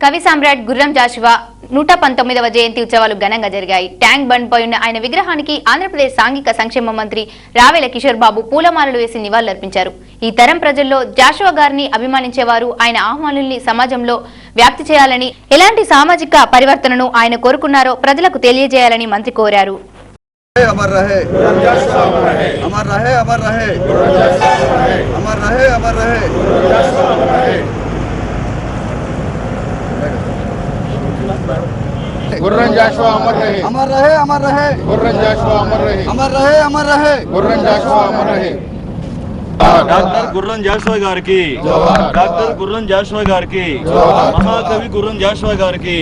కవి సామ్రాట్ గుర్రం జాషువా 119వ జయంతి ఉత్సవాలు ఘనంగా జరిగాయి. ట్యాంక్ బండ్ పై ఉన్న ఆయన విగ్రహానికి ఆంధ్రప్రదేశ్ సాంఘిక సంక్షేమ మంత్రి రావేల కిషోర్ బాబు పూలమాలలు వేసి నివాళులర్పించారు. ఈ తరం ప్రజల్లో జాషువా గారిని అభిమానించేవారు ఆయన ఆహ్వానాన్ని సమాజంలో వ్యాప్తి చేయాలని, ఎలాంటి సామాజిక పరివర్తనను ఆయన కోరుకున్నారో ప్రజలకు తెలియజేయాలని మంత్రి కోరారు. अमर रहे अमर रहे अमर रहे अमर रहे अमर रहे गुर्रन जाशुआ अमर रहे अमर रहे अमर रहे गुर्रन जाशुआ अमर रहे अमर रहे अमर रहे गुर्रन जाशुआ अमर रहे డాక్టర్ గుర్రం జాషువా గారికి, డాక్టర్ గుర్రం జాషువా గారికి, మహాకవి గుర్రం జాషువా గారికి.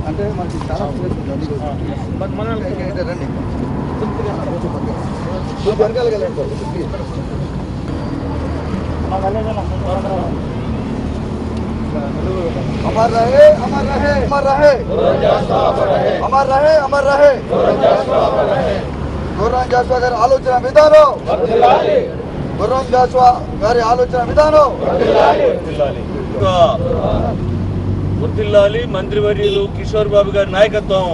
అంటే మనకి చాలా రండి अमर रहे अमर रहे अमर रहे अमर रहे अमर रहे गुर्रम जाशुआ गारी आलोचना विधाనం गुर्रम जाशुआ गारी आलोचना विधाనం వర్ధిల్లాలి. మంత్రివర్యులు కిషోర్ బాబు గారి నాయకత్వం,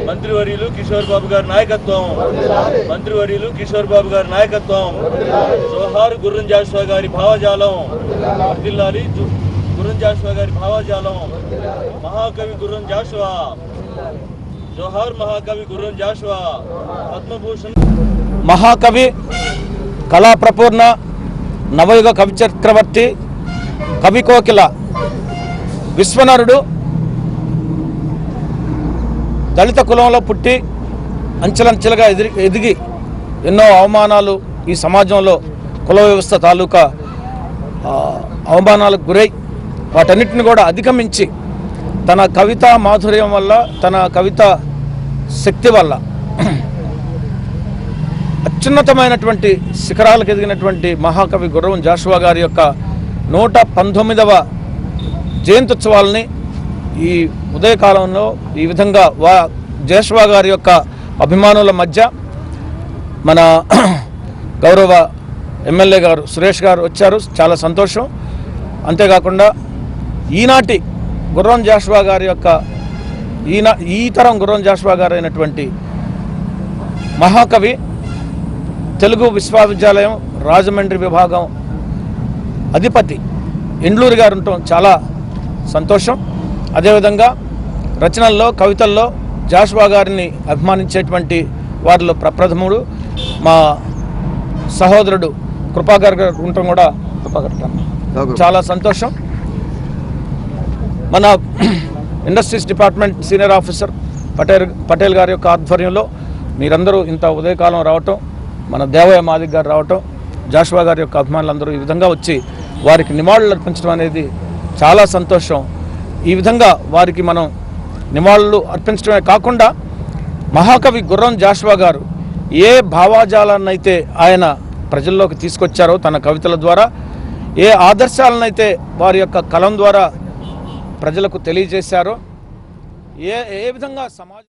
మంత్రివర్యులు కిషోర్ బాబు గారి నాయకత్వం, మంత్రివర్యులు కిషోర్ బాబు గారి నాయకత్వం. జోహార్ గుర్రం జాషువా గారి భావజాలం వర్ధిల్లాలి. గుర్రం జాషువా గారి భావజాలం. మహాకవి గుర్రం జాషువా, జోహార్ మహాకవి గుర్రం జాషువా. పద్మభూషణ్ మహాకవి, కళా ప్రపూర్ణ, నవయుగ కవి చక్రవర్తి, కవి కోకిల, విశ్వనరుడు, దళిత కులంలో పుట్టి అంచెలంచెలుగా ఎదిగి ఎన్నో అవమానాలు ఈ సమాజంలో కుల వ్యవస్థ తాలూకా అవమానాలకు గురై వాటన్నిటిని కూడా అధిగమించి తన కవితా మాధుర్యం వల్ల, తన కవిత శక్తి వల్ల అత్యున్నతమైనటువంటి శిఖరాలకు ఎదిగినటువంటి మహాకవి గుర్రం జాషువా గారి యొక్క 119వ జయంత్యుత్సవాలని ఈ ఉదయకాలంలో ఈ విధంగా జాషువా గారి యొక్క అభిమానుల మధ్య మన గౌరవ ఎమ్మెల్యే గారు సురేష్ గారు వచ్చారు. చాలా సంతోషం. అంతేకాకుండా ఈనాటి గుర్రం జాషువా గారి యొక్క ఈ తరం గుర్రం జాషువా గారు అయినటువంటి మహాకవి, తెలుగు విశ్వవిద్యాలయం రాజమండ్రి విభాగం అధిపతి ఎండ్లూరి గారు ఉండటం చాలా సంతోషం. అదేవిధంగా రచనల్లో, కవితల్లో జాషువా గారిని అభిమానించేటువంటి వారిలో ప్రప్రథముడు మా సహోదరుడు కృపాకర్ గారు ఉండటం కూడా చాలా సంతోషం. మన industries department senior officer Patel గారి యొక్క ఆధ్వర్యంలో మీరందరూ ఇంత ఉదయకాలం రావటం, మన దేవయ్య మాదిక్ గారు రావటం, జాషువా గారి యొక్క అభిమానులందరూ ఈ విధంగా వచ్చి వారికి నివాళులు అర్పించడం అనేది చాలా సంతోషం. ఈ విధంగా వారికి మనం నివాళులు అర్పించడమే కాకుండా మహాకవి గుర్రం జాషువా గారు ఏ భావాజాలాన్నైతే ఆయన ప్రజల్లోకి తీసుకొచ్చారో తన కవితల ద్వారా, ఏ ఆదర్శాలనైతే వారి యొక్క కలం ద్వారా ప్రజలకు తెలియజేశారో, ఏ విధంగా సమాజం